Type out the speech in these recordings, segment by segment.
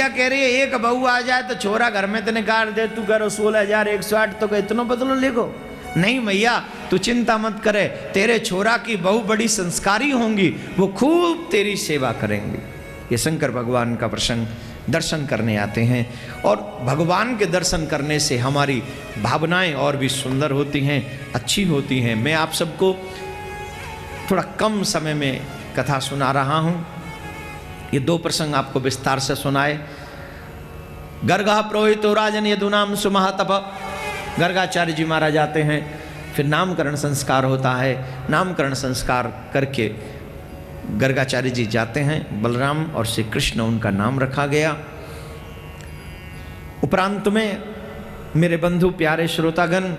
मैया कह रही है एक बहू आ जाए तो छोरा घर में तेने काट दे, तू करो 16,108 तो इतनो बदलो लिखो। नहीं मैया तू चिंता मत करे, तेरे छोरा की बहू बड़ी संस्कारी होंगी, वो खूब तेरी सेवा करेंगी। ये शंकर भगवान का प्रसंग दर्शन करने आते हैं और भगवान के दर्शन करने से हमारी भावनाएं और भी सुंदर होती हैं, अच्छी होती हैं। मैं आप सबको थोड़ा कम समय में कथा सुना रहा हूँ। ये 2 प्रसंग आपको विस्तार से सुनाए। गर्गा पुरोहितो राजन यदुनाम सुमहातप, गर्गाचार्य जी महाराज आते हैं, फिर नामकरण संस्कार होता है। नामकरण संस्कार करके गर्गाचार्य जी जाते हैं, बलराम और श्री कृष्ण उनका नाम रखा गया। उपरांत में मेरे बंधु प्यारे श्रोतागण,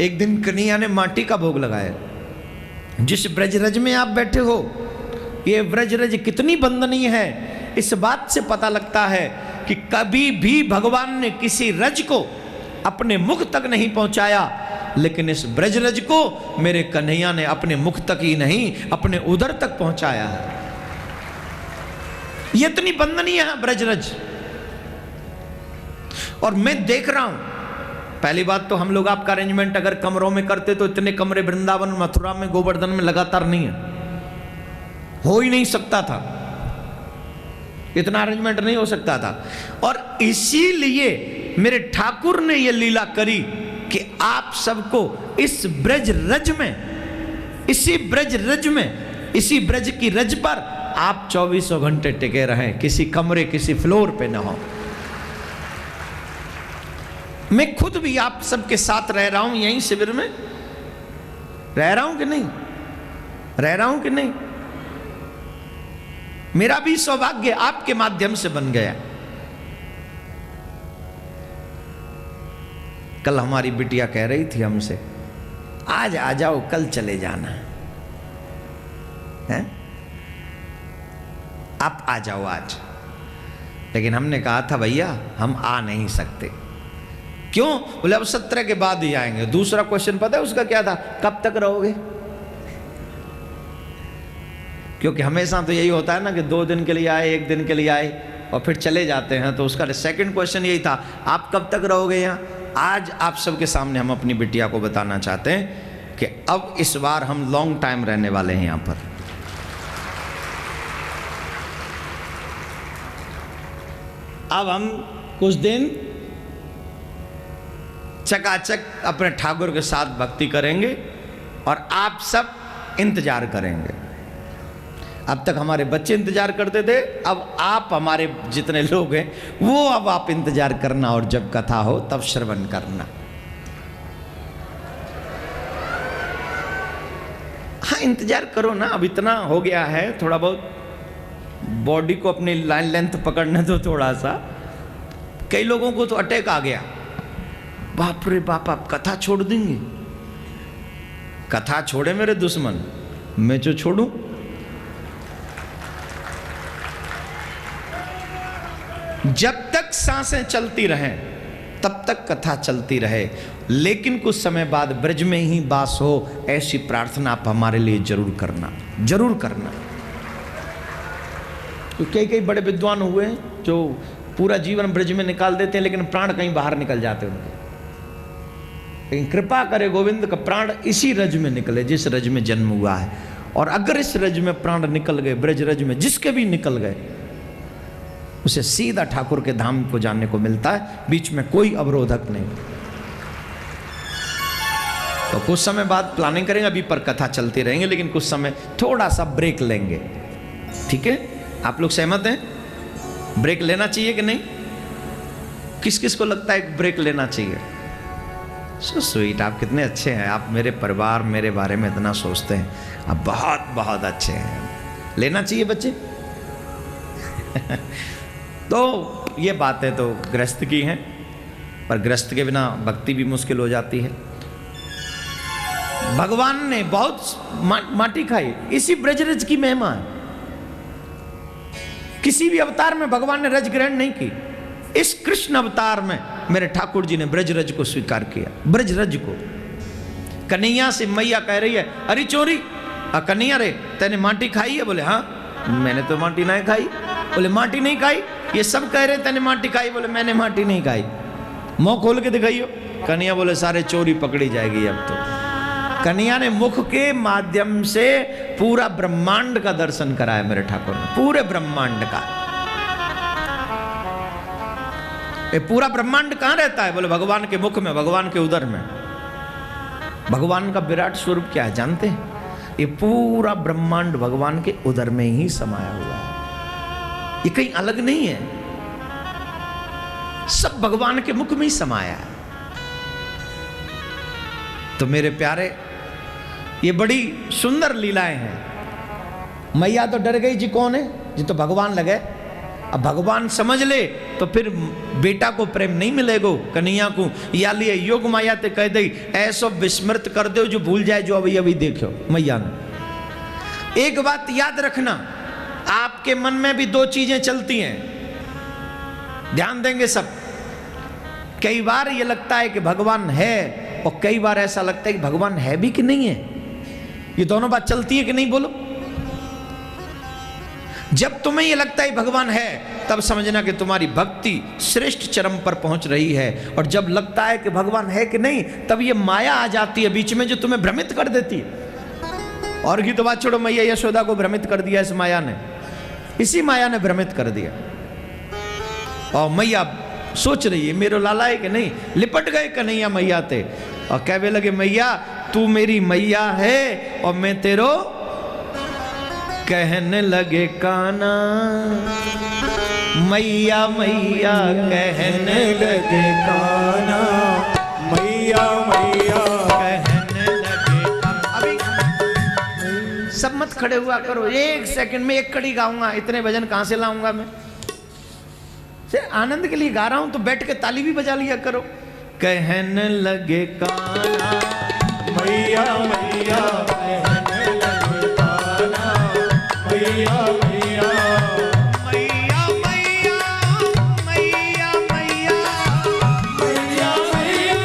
एक दिन कन्हैया ने माटी का भोग लगाया। जिस ब्रजरज में आप बैठे हो, ये ब्रजरज कितनी बंदनीय है, इस बात से पता लगता है कि कभी भी भगवान ने किसी रज को अपने मुख तक नहीं पहुंचाया, लेकिन इस ब्रजरज को मेरे कन्हैया ने अपने मुख तक ही नहीं अपने उदर तक पहुंचाया है। ये इतनी बंदनीय है ब्रजरज। और मैं देख रहा हूं, पहली बात तो हम लोग आपका अरेंजमेंट अगर कमरों में करते तो इतने कमरे वृंदावन मथुरा में गोवर्धन में लगातार नहीं है, हो ही नहीं सकता था, इतना अरेंजमेंट नहीं हो सकता था। और इसीलिए मेरे ठाकुर ने यह लीला करी कि आप सबको इस ब्रज रज में, इसी ब्रज रज में, इसी ब्रज की रज पर आप 24 घंटे टिके रहें, किसी कमरे किसी फ्लोर पे ना हो। मैं खुद भी आप सबके साथ रह रहा हूं, यहीं शिविर में रह रहा हूं कि नहीं, रह रहा हूं कि नहीं। मेरा भी सौभाग्य आपके माध्यम से बन गया। कल हमारी बिटिया कह रही थी हमसे, आज आ जाओ कल चले जाना है, आप आ जाओ आज। लेकिन हमने कहा था भैया हम आ नहीं सकते। क्यों? बोले अब 17 के बाद ही आएंगे। दूसरा क्वेश्चन पता है उसका क्या था? कब तक रहोगे? क्योंकि हमेशा तो यही होता है ना कि 2 दिन के लिए आए, 1 दिन के लिए आए और फिर चले जाते हैं। तो उसका सेकंड क्वेश्चन यही था, आप कब तक रहोगे यहाँ? आज आप सबके सामने हम अपनी बिटिया को बताना चाहते हैं कि अब इस बार हम लॉन्ग टाइम रहने वाले हैं यहाँ पर। अब हम कुछ दिन चकाचक अपने ठाकुर के साथ भक्ति करेंगे और आप सब इंतजार करेंगे। अब तक हमारे बच्चे इंतजार करते थे, अब आप हमारे जितने लोग हैं वो अब आप इंतजार करना और जब कथा हो तब श्रवण करना। हाँ इंतजार करो ना, अब इतना हो गया है, थोड़ा बहुत बॉडी को अपनी लाइन लेंथ पकड़ने दो थोड़ा सा। कई लोगों को तो अटैक आ गया, बाप रे बाप आप कथा छोड़ देंगे। कथा छोड़े मेरे दुश्मन, मैं जो छोड़ूं। जब तक सांसें चलती रहें तब तक कथा चलती रहे, लेकिन कुछ समय बाद ब्रज में ही वास हो, ऐसी प्रार्थना आप हमारे लिए जरूर करना, जरूर करना। तो कई बड़े विद्वान हुए जो पूरा जीवन ब्रज में निकाल देते हैं, लेकिन प्राण कहीं बाहर निकल जाते हैं उनके। लेकिन कृपा करे गोविंद का प्राण इसी रज में निकले जिस रज में जन्म हुआ है। और अगर इस रज में प्राण निकल गए, ब्रज रज में जिसके भी निकल गए, उसे सीधा ठाकुर के धाम को जाने को मिलता है, बीच में कोई अवरोधक नहीं। तो कुछ समय बाद प्लानिंग करेंगे, अभी पर कथा चलती रहेंगे, लेकिन कुछ समय थोड़ा सा ब्रेक लेंगे। ठीक है, आप लोग सहमत हैं? ब्रेक लेना चाहिए कि नहीं? किस किस को लगता है ब्रेक लेना चाहिए? सो स्वीट, आप कितने अच्छे हैं, आप मेरे परिवार मेरे बारे में इतना सोचते हैं, आप बहुत बहुत अच्छे हैं। लेना चाहिए बच्चे। तो ये बातें तो गृहस्थ की हैं, पर गृहस्थ के बिना भक्ति भी मुश्किल हो जाती है। भगवान ने बहुत माटी खाई, इसी ब्रजरज की महिमा है। किसी भी अवतार में भगवान ने रज ग्रहण नहीं की, इस कृष्ण अवतार में मेरे ठाकुर जी ने ब्रजरज को स्वीकार किया। ब्रजरज को कन्हैया से मैया कह रही है, अरे चोरी कन्हैया रे तेने माटी खाई है? बोले हाँ। मैंने तो माटी नहीं खाई। बोले माटी नहीं खाई? ये सब कह रहे तने माटी खाई। बोले मैंने माटी नहीं खाई। मुंह खोल के दिखाइयो। कन्हैया बोले सारे चोरी पकड़ी जाएगी अब तो। कन्हैया ने मुख के माध्यम से पूरा ब्रह्मांड का दर्शन कराया मेरे ठाकुर ने, पूरे ब्रह्मांड का। ये पूरा ब्रह्मांड कहां रहता है? बोले भगवान के मुख में, भगवान के उदर में। भगवान का विराट स्वरूप क्या है जानते हैं? ये पूरा ब्रह्मांड भगवान के उदर में ही समाया हुआ है, ये कहीं अलग नहीं है, सब भगवान के मुख में ही समाया है। तो मेरे प्यारे, ये बड़ी सुंदर लीलाएं हैं। मैया तो डर गई जी, कौन है जी? तो भगवान लगे। अब भगवान समझ ले तो फिर बेटा को प्रेम नहीं मिलेगो कन्हैया को। या लिए योग माया ते कह दे ऐसो विस्मृत कर दो जो भूल जाए जो अभी अभी देखो मैया ने। एक बात याद रखना, आपके मन में भी दो चीजें चलती हैं, ध्यान देंगे सब। कई बार ये लगता है कि भगवान है और कई बार ऐसा लगता है कि भगवान है भी कि नहीं है। ये दोनों बात चलती है कि नहीं बोलो? जब तुम्हें ये लगता है भगवान है तब समझना कि तुम्हारी भक्ति श्रेष्ठ चरम पर पहुंच रही है। और जब लगता है कि भगवान है कि नहीं, तब ये माया आ जाती है बीच में जो तुम्हें भ्रमित कर देती है। और की तो बात छोड़ो, मैया यशोदा को भ्रमित कर दिया इस माया ने, इसी माया ने भ्रमित कर दिया। और मैया सोच रही है मेरो लाला है कि नहीं। लिपट गए कन्हैया मैया ते और कहने लगे मैया तू मेरी मैया है और मैं तेरो। कहने लगे काना मैया मैया, कहने लगे काना मैया मैया, कहने लगे। अभी सब मत खड़े हुआ करो, एक सेकंड में एक कड़ी गाऊंगा, इतने भजन कहां से लाऊंगा मैं? सिर्फ आनंद के लिए गा रहा हूं तो बैठ के ताली भी बजा लिया करो। कहने लगे काना मैया मैया, कहने लगे काना मैया मैया, मैया मैया, मैया मैया, मैया मैया,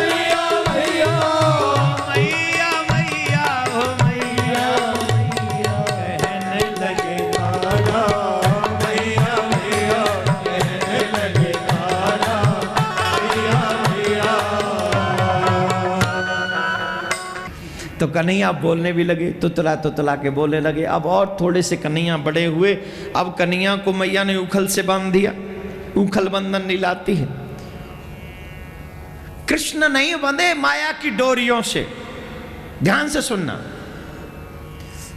मैया मैया, मैया मैया, ओ मैया मैया, कहने लगे काना मैया मैया, कहने लगे काना मैया मैया। तो कन्हैया बोलने भी लगे, तुतला के बोलने लगे। अब और थोड़े से कन्हैया बड़े हुए। अब कन्हैया को मैया ने उखल से बांध दिया, उखल बंधन नीलाती है। कृष्ण नहीं बंधे माया की डोरियों से, ध्यान से सुनना।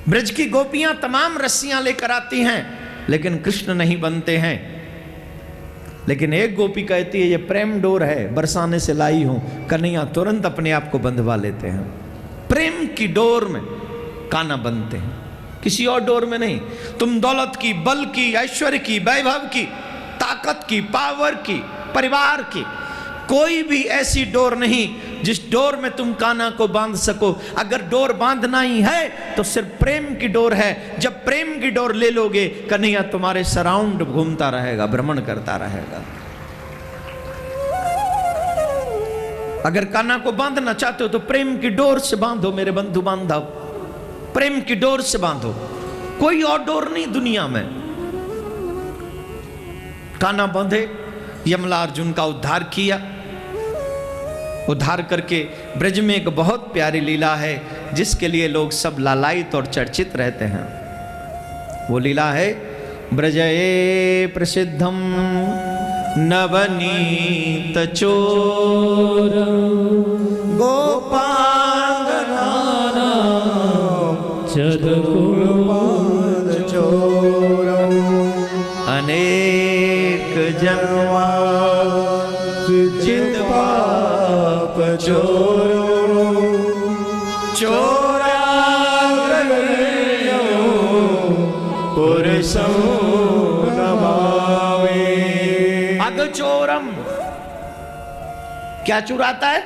ब्रज की गोपियां तमाम रस्सियां लेकर आती हैं लेकिन कृष्ण नहीं बनते हैं। लेकिन एक गोपी कहती है ये प्रेम डोर है, बरसाने से लाई हूं। कन्हैया तुरंत अपने आप को बंधवा लेते हैं। प्रेम की डोर में काना बनते हैं, किसी और डोर में नहीं। तुम दौलत की, बल की, ऐश्वर्य की, वैभव की, ताकत की, पावर की, परिवार की, कोई भी ऐसी डोर नहीं जिस डोर में तुम काना को बांध सको। अगर डोर बांधना ही है तो सिर्फ प्रेम की डोर है। जब प्रेम की डोर ले लोगे कन्हैया तुम्हारे सराउंड घूमता रहेगा, भ्रमण करता रहेगा। अगर काना को बांधना चाहते हो तो प्रेम की डोर से बांधो मेरे बंधु बांधव, प्रेम की डोर से बांधो, कोई और डोर नहीं दुनिया में। काना बांधे, यमला अर्जुन का उद्धार किया। उद्धार करके ब्रज में एक बहुत प्यारी लीला है जिसके लिए लोग सब लालायित और चर्चित रहते हैं। वो लीला है ब्रजये प्रसिद्धम नवनीत चोर गोपांगना चदकुलपाद चोर अनेक जन्मा चित पाप चोरो चोराग्रयो पुरुषं नमामि। अघचोरम, क्या चुराता है?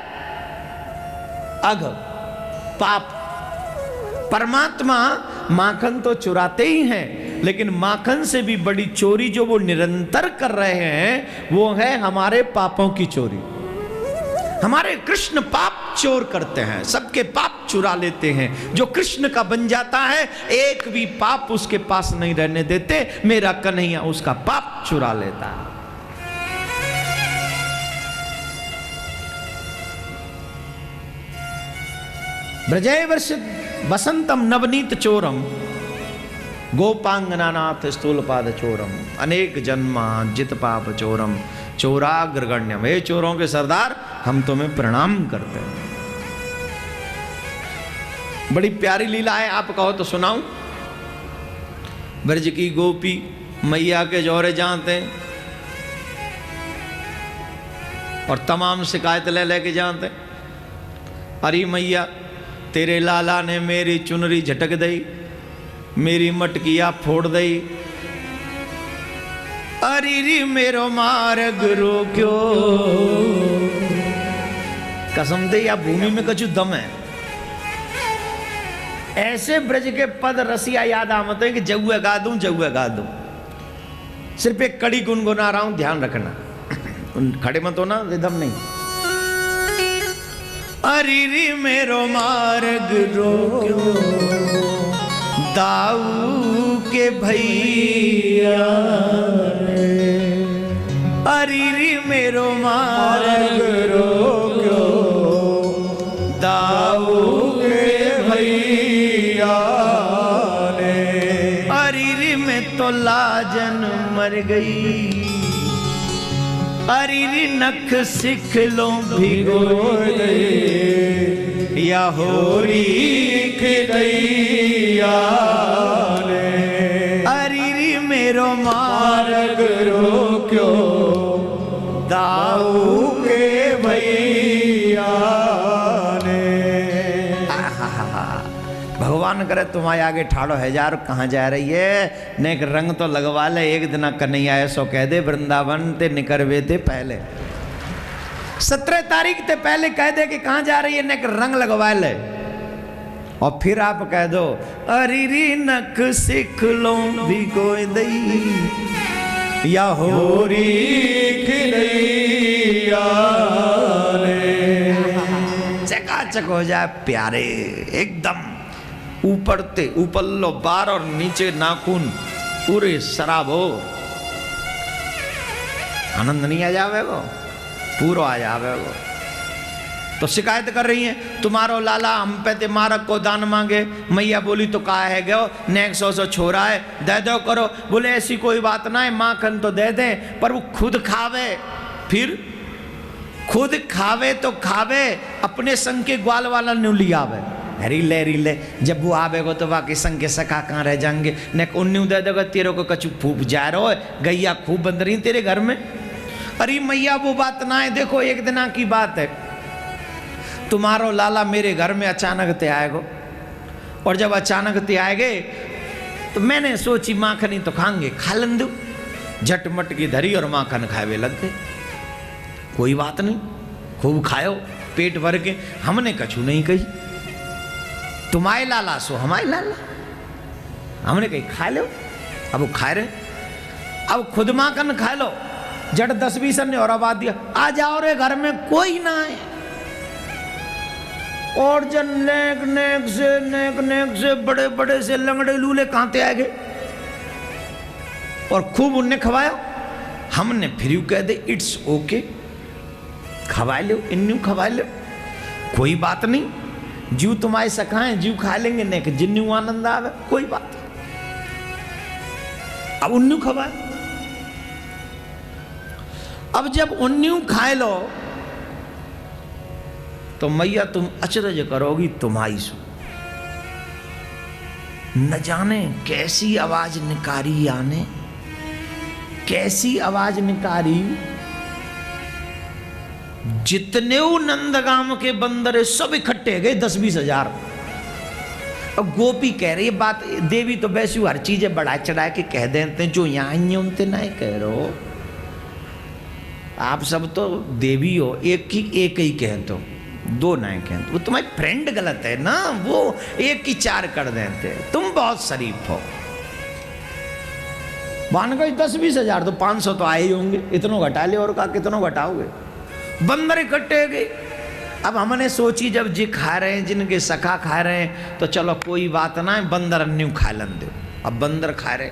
अघ, पाप। परमात्मा माखन तो चुराते ही हैं लेकिन माखन से भी बड़ी चोरी जो वो निरंतर कर रहे हैं वो है हमारे पापों की चोरी। हमारे कृष्ण पाप चोर करते हैं, सबके पाप चुरा लेते हैं। जो कृष्ण का बन जाता है एक भी पाप उसके पास नहीं रहने देते। मेरा कन्हैया उसका पाप चुरा लेता है। ब्रजे वर्ष बसंतम नवनीत चोरम गोपांगनानाथ स्थूलपाद चोरम अनेक जन्मा जित पाप चोरम चोराग्रगण्यम। हे चोरों के सरदार, हम तुम्हें प्रणाम करते हैं। बड़ी प्यारी लीला है, आप कहो तो सुनाऊं। ब्रज की गोपी मैया के जौरे जानते हैं और तमाम शिकायत ले लेके जानते हैं। अरे मैया, तेरे लाला ने मेरी चुनरी झटक दई, मेरी मटकिया फोड़ दई। अरे री मेरो मार्ग रोक्यो। कसम दे या भूमि में कछु दम है। ऐसे ब्रज के पद रसिया याद आमत है कि जौए गा दूं जौए गा दूं। सिर्फ एक कड़ी गुनगुना रहा हूं, ध्यान रखना। खड़े मत हो ना, रिदम नहीं। अरे री मेरो मार्ग रोक्यो दाऊ के भैया। अरे री मेरो मार्ग रोक्यो दाऊ के भैया ने। अरे री में तो लाजन मर गई। अरे री नख सिख लो भिगो दे या होरी खिदैया ने। अरे री मेरो मार्ग रोक्यो दाऊ के भैया ने। भगवान करे तुम्हारे आगे ठाड़ो हजार कहाँ जा रही है। नेक रंग तो लगवा ले, एक दिन कन्हैया ऐसो कह दे वृंदावन ते निकरवे थे पहले। 17 तारीख ते पहले कह दे कि कहाँ जा रही है, नेक रंग लगवा ले। और फिर आप कह दो अरे री नख सिख लो भी कोई दई या होरी खिदैया ने। चकाचक हो जाए प्यारे, एकदम ऊपर ते ऊपल्लो बार और नीचे नाखून पूरे शराबो। आनंद नहीं आ जावे वो, पूरा आ जावे वो। तो शिकायत कर रही है, तुम्हारो लाला हम पे ते मारक को दान मांगे। मैया बोली तो कहा है गयो नेक 100 छोरा है, दे दो करो। बोले ऐसी कोई बात ना है, माखन तो दे दे, पर वो खुद खावे। फिर खुद खावे तो खावे, अपने संग के ग्वाल वाला न्यू लियावे। रीले जब वो आवेगो तो बाकी संग के सखा कहाँ रह जाएंगे। नेक उन्नू दे देगा, तेरे को कछु फूप जा रहा है, गैया खूब बंद रही तेरे घर में। अरे मैया वो बात ना है, देखो एक दिन की बात है। तुम्हारो लाला मेरे घर में अचानक ते आएगो, और जब अचानक ते आएगे तो मैंने सोची माखनी तो खाएंगे, खा लन दो। झटमट की धरी और माखन खावे लग गए। कोई बात नहीं, खूब खाओ पेट भर के, हमने कछु नहीं कही। तुम्हारे लाला सो हमारे लाला, हमने कही खा लो। अब वो खा रहे, अब खुद माखन खा लो। जट 10-20 ने और आवाज दिया, आ जाओ रे घर में कोई ना है। और जन नेक नेक से बड़े बड़े से लंगड़े लूले कांते आ गए और खूब उनने खवाया। हमने फिर यू कह दे इट्स ओके, खवा लो, इन्नू खवा लो, कोई बात नहीं। जीव तुम्हारे सखाएं, जीव खा लेंगे, नेक जिन्नू आनंद आवे, कोई बात। अब उन्नू खवाए। अब जब उन्नू खाए लो तो मैया तुम अचरज करोगी, तुम्हारी सु न जाने कैसी आवाज निकारी, आने कैसी आवाज निकारी। जितने नंदगाम के बंदर सब इकट्ठे गए, 10-20 हजार। अब गोपी कह रही है बात, देवी तो वैसी हर चीजें बढ़ा चढ़ा के कह देते हैं, जो यहाँ ही उनते नहीं कह रहे। आप सब तो देवी हो, एक ही कहते हो, दो नहीं कहते। वो तुम्हारी फ्रेंड गलत है ना, वो एक की 4 कर देते। तुम बहुत शरीफ हो। मान गए 10-20 हजार, तो 500 तो आए ही होंगे। इतनों घटा ले, और का कितनों घटाओगे। बंदर इकट्ठे गए, अब हमने सोची जब जी खा रहे हैं, जिनके सखा खा रहे हैं, तो चलो कोई बात ना है, बंदर अन्यू खा लन दो। अब बंदर खा रहे,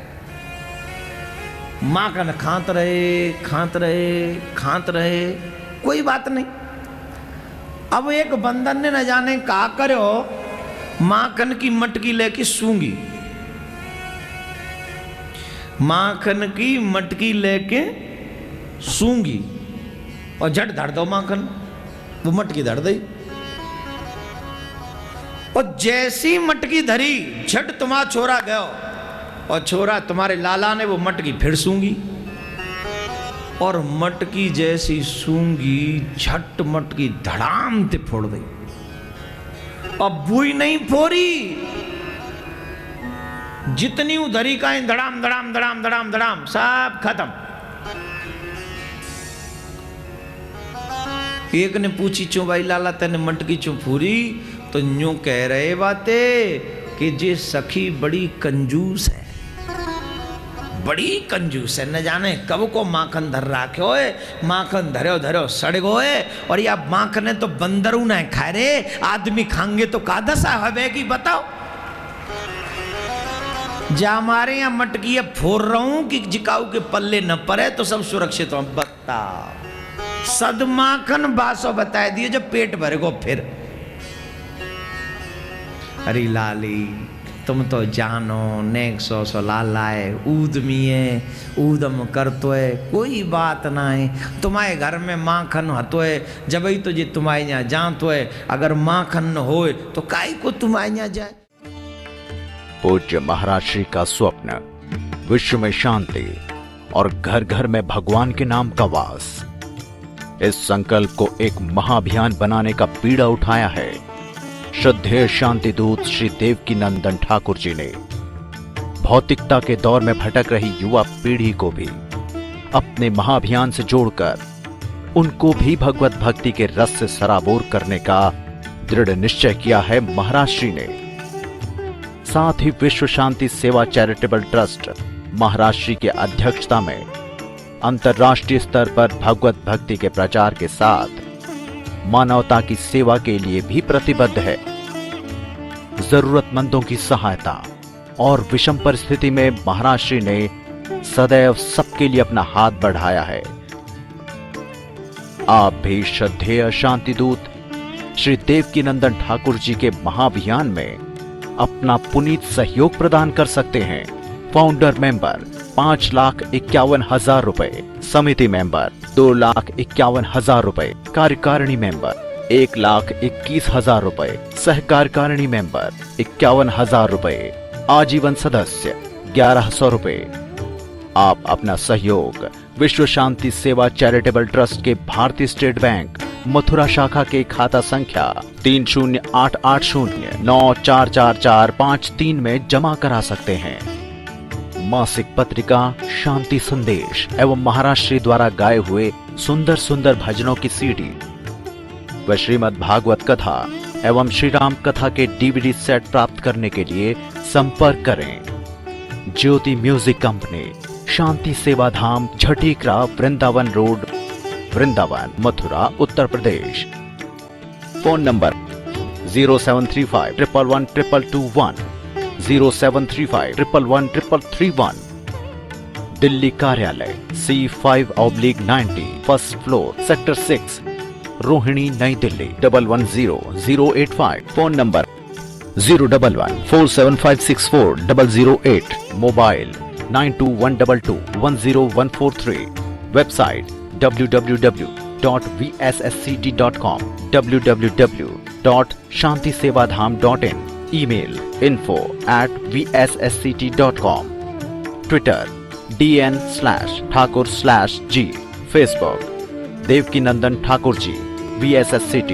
माखन खात रहे खात रहे खात रहे, कोई बात नहीं। अब एक बंदर ने न जाने कहा करो, माखन की मटकी लेके सूंगी, माखन की मटकी लेके सूंगी और झट धर दो माखन, वो मटकी धर दी। और जैसी मटकी धरी, झट तुम्हारा छोरा गयो और छोरा तुम्हारे लाला ने वो मटकी फिर सूंगी, और मटकी जैसी सूंगी, झट मटकी धड़ाम ते फोड़ दी। अब बुई नहीं फोड़ी, जितनी उधरी का धड़ाम धड़ाम धड़ाम धड़ाम धड़ाम सब खत्म। एक ने पूछी, चो भाई लाला तेने मटकी चो फोड़ी? तो यूं कह रहे बाते कि जे सखी बड़ी कंजूस है, बड़ी कंजूस है, न जाने कब को माखन धर राख्यो है, माखन धरो धरो सड़ गो है, और या माखने तो बंदरू ना खाए रे, आदमी खाएंगे तो का दशा हवेगी बताओ। जा हमारे यहाँ मटकी फोड़ रहा हूं कि जिकाऊ के पल्ले न पड़े तो सब सुरक्षित हो। बताओ, सद माखन बासो बताए दिए जब पेट भर गो फिर। अरे लाली तुम तो जानो नेक सो लालाए ऊदमिए ऊदम करतो है, कोई बात ना है। तुम्हारे घर में माखन हतो है, जब ही तो जे तुम्हारे यहाँ जानतो है, अगर माखन न होए तो काई को तुम्हारे यहाँ जाए। पूज्य महाराज श्री का स्वप्न विश्व में शांति और घर घर में भगवान के नाम का वास, इस संकल्प को एक महाअभियान बनाने का बीड़ा उठाया है श्रद्धेय शांति दूत श्री देवकी नंदन ठाकुर जी ने। भौतिकता के दौर में भटक रही युवा पीढ़ी को भी अपने महाअभियान से जोड़कर उनको भी भगवत भक्ति के रस से सराबोर करने का दृढ़ निश्चय किया है महाराज श्री ने। साथ ही विश्व शांति सेवा चैरिटेबल ट्रस्ट महाराज श्री की अध्यक्षता में अंतर्राष्ट्रीय स्तर पर भगवत भक्ति के प्रचार के साथ मानवता की सेवा के लिए भी प्रतिबद्ध है। जरूरतमंदों की सहायता और विषम परिस्थिति में महाराज श्री ने सदैव सबके लिए अपना हाथ बढ़ाया है। आप भी श्रद्धेय शांति दूत श्री देवकी नंदन ठाकुर जी के महाअभियान में अपना पुनीत सहयोग प्रदान कर सकते हैं। फाउंडर मेंबर 5,51,000 रुपए, समिति मेंबर 2,51,000 रुपए, कार्यकारिणी मेंबर 1,21,000 रुपए, सहकार्यकारिणी मेंबर 51,000 रुपए, आजीवन सदस्य 1,100 रुपए। आप अपना सहयोग विश्व शांति सेवा चैरिटेबल ट्रस्ट के भारतीय स्टेट बैंक मथुरा शाखा के खाता संख्या 3088094445 में जमा करा सकते हैं। मासिक पत्रिका शांति संदेश एवं महाराज श्री द्वारा गाए हुए सुंदर सुंदर भजनों की सीडी व श्रीमद् भागवत कथा एवं श्री राम कथा के डीवीडी सेट प्राप्त करने के लिए संपर्क करें। ज्योति music company, Shanti Seva Dham, Jhatikra, Vrindavan road, Vrindavan, Mathura, Uttar Pradesh. Phone number 0735111221, 0735111331। Delhi कार्यालय C5/90, first floor, sector 6, Rohini, Nai Delhi 110085। Phone number 01147564008। Mobile 9212210143। Website www.vssct.com, www.shantisevadham.in। Email info@vssct.com। Twitter DN/Thakur/G। Facebook Devaki Nandan Thakur ji VSSCT।